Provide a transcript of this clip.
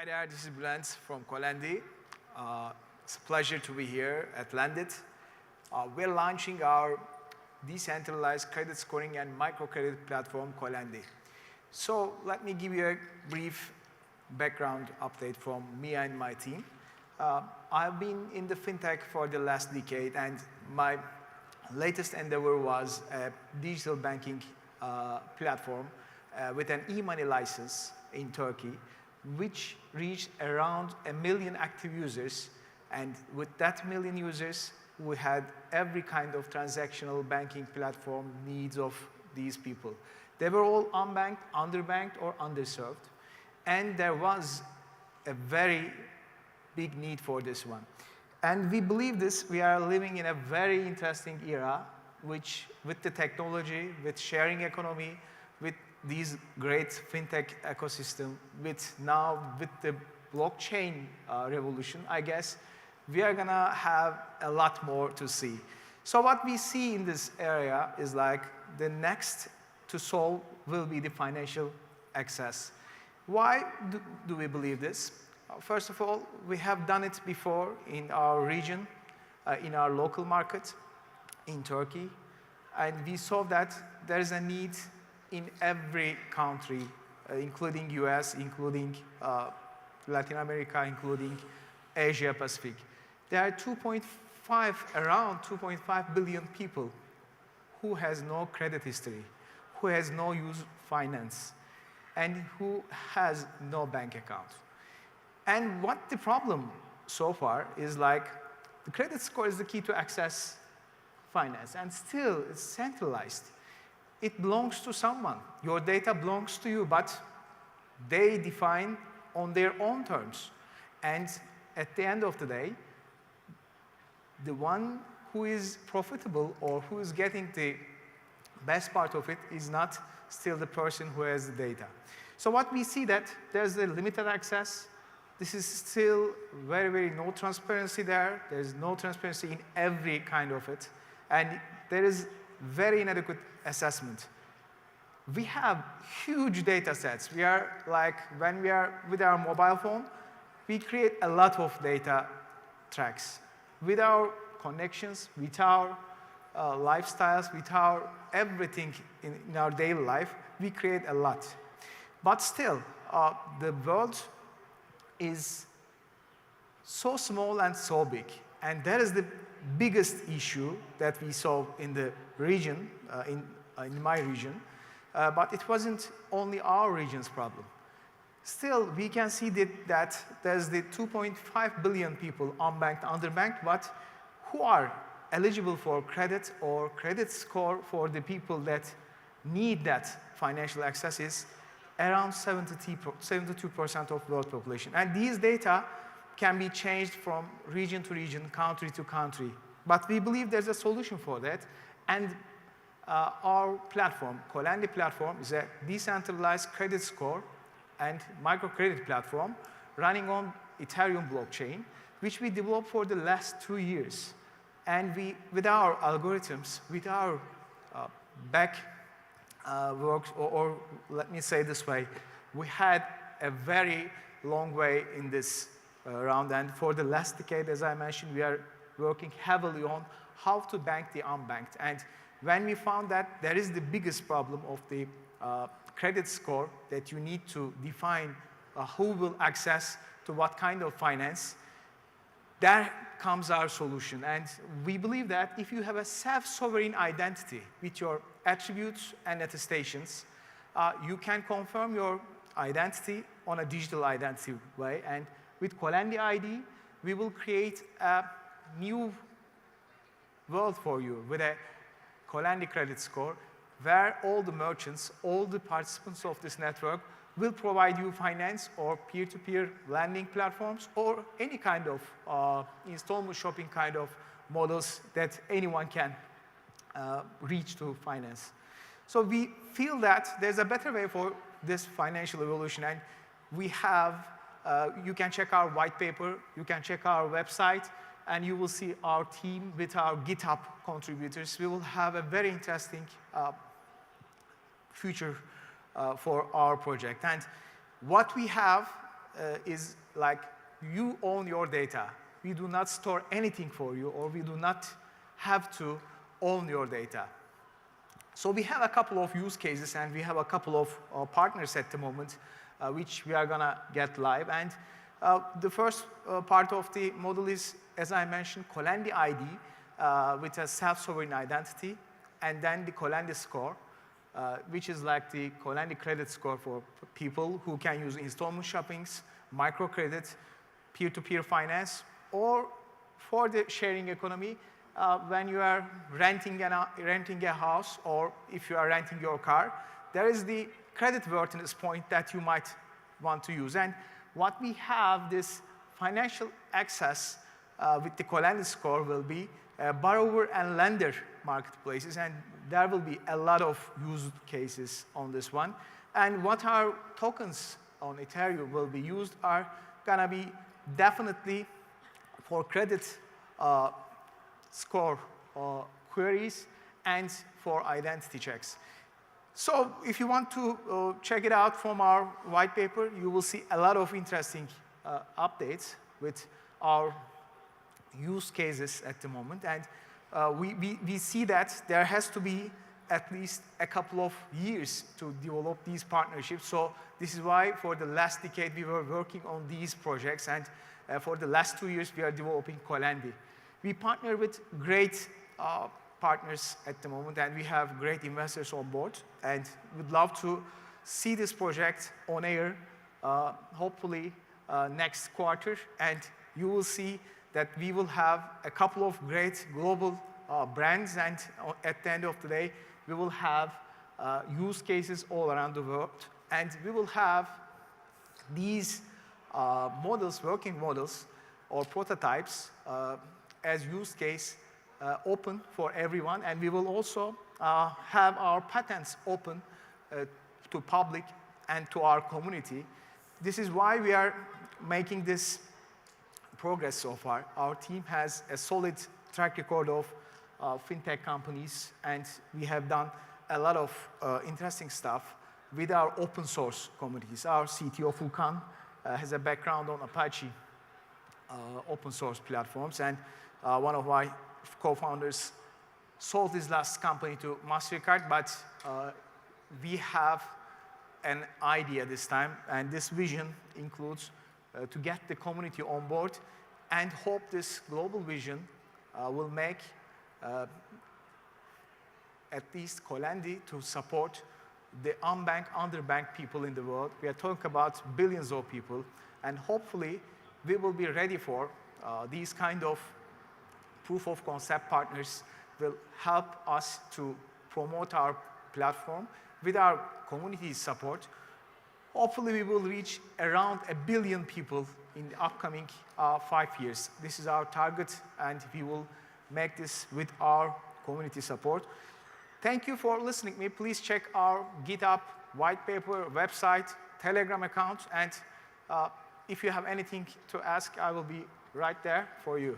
Hi there, this is Bulent from Colendi. It's a pleasure to be here at Lendit. We're launching our decentralized credit scoring and microcredit platform, Colendi. So let me give you a brief background update from me and my team. I've been in the FinTech for the last decade, and my latest endeavor was a digital banking platform with an e-money license in Turkey, which reached around 1 million active users. And with that million users, we had every kind of transactional banking platform needs of these people. They were all unbanked, underbanked, or underserved. And there was a very big need for this one. And we believe this, we are living in a very interesting era, which with the technology, with sharing economy, with these great fintech ecosystem, with the blockchain revolution, I guess, we are gonna have a lot more to see. So what we see in this area is like the next to solve will be the financial access. Why do we believe this? First of all, we have done it before in our region, in our local market, in Turkey, and we saw that there is a need in every country, including US, including Latin America, including Asia Pacific. There are around 2.5 billion people who has no credit history, who has no use finance, and who has no bank account. And what the problem so far is like, the credit score is the key to access finance, and still it's centralized. It belongs to someone. Your data belongs to you, but they define on their own terms. And at the end of the day, the one who is profitable or who is getting the best part of it is not still the person who has the data. So what we see that there's a limited access. This is still very, very no transparency there. There's no transparency in every kind of it. And there is very inadequate assessment. We have huge data sets. We are like, when we are with our mobile phone, we create a lot of data tracks. With our connections, with our lifestyles, with our everything in our daily life, we create a lot. But still, the world is so small and so big. And that is the biggest issue that we saw in the region, in my region. But it wasn't only our region's problem. Still, we can see that there's the 2.5 billion people unbanked, underbanked, but who are eligible for credit or credit score for the people that need that financial access is around 72% of world population. And these data can be changed from region to region, country to country. But we believe there's a solution for that. And our platform, Colendi platform, is a decentralized credit score and microcredit platform running on Ethereum blockchain, which we developed for the last 2 years. And with our algorithms, with our back works, or let me say this way, we had a very long way in this round. And for the last decade, as I mentioned, we are working heavily on how to bank the unbanked. And when we found that there is the biggest problem of the credit score, that you need to define who will access to what kind of finance, there comes our solution. And we believe that if you have a self-sovereign identity with your attributes and attestations, you can confirm your identity on a digital identity way. And with Colendi ID, we will create a new world for you with a Colendi credit score, where all the merchants, all the participants of this network will provide you finance or peer-to-peer lending platforms or any kind of installment shopping kind of models that anyone can reach to finance. So we feel that there's a better way for this financial evolution, and we have, you can check our white paper, you can check our website, and you will see our team with our GitHub contributors. We will have a very interesting future for our project. And what we have is like you own your data. We do not store anything for you, or we do not have to own your data. So we have a couple of use cases, and we have a couple of partners at the moment, which we are going to get live. And the first part of the model is, as I mentioned, Colendi ID with a self-sovereign identity, and then the Colendi Score, which is like the Colendi credit score for people who can use installment shoppings, microcredit, peer-to-peer finance, or for the sharing economy, when you are renting a house, or if you are renting your car, there is the creditworthiness point that you might want to use. And what we have, this financial access with the Colendi Score, will be borrower and lender marketplaces, and there will be a lot of use cases on this one. And what our tokens on Ethereum will be used are going to be definitely for credit score queries and for identity checks. So if you want to check it out from our white paper, you will see a lot of interesting updates with our use cases at the moment. And we see that there has to be at least a couple of years to develop these partnerships. So this is why for the last decade we were working on these projects, and for the last 2 years we are developing Colendi. We partner with great partners at the moment, and we have great investors on board, and we'd love to see this project on air, hopefully next quarter, and you will see that we will have a couple of great global brands, and at the end of the day, we will have use cases all around the world, and we will have these models, working models, or prototypes as use case open for everyone, and we will also have our patents open to public and to our community. This is why we are making this progress so far. Our team has a solid track record of FinTech companies, and we have done a lot of interesting stuff with our open source communities. Our CTO, Fulkan, has a background on Apache open source platforms, and one of my co-founders sold his last company to MasterCard, but we have an idea this time, and this vision includes to get the community on board, and hope this global vision will make at least Colendi to support the unbanked, underbanked people in the world. We are talking about billions of people, and hopefully we will be ready for these kind of proof of concept partners will help us to promote our platform with our community's support. Hopefully we will reach around 1 billion people in the upcoming 5 years. This is our target, and we will make this with our community support. Thank you for listening to me. Please check our GitHub, white paper, website, Telegram account, and if you have anything to ask, I will be right there for you.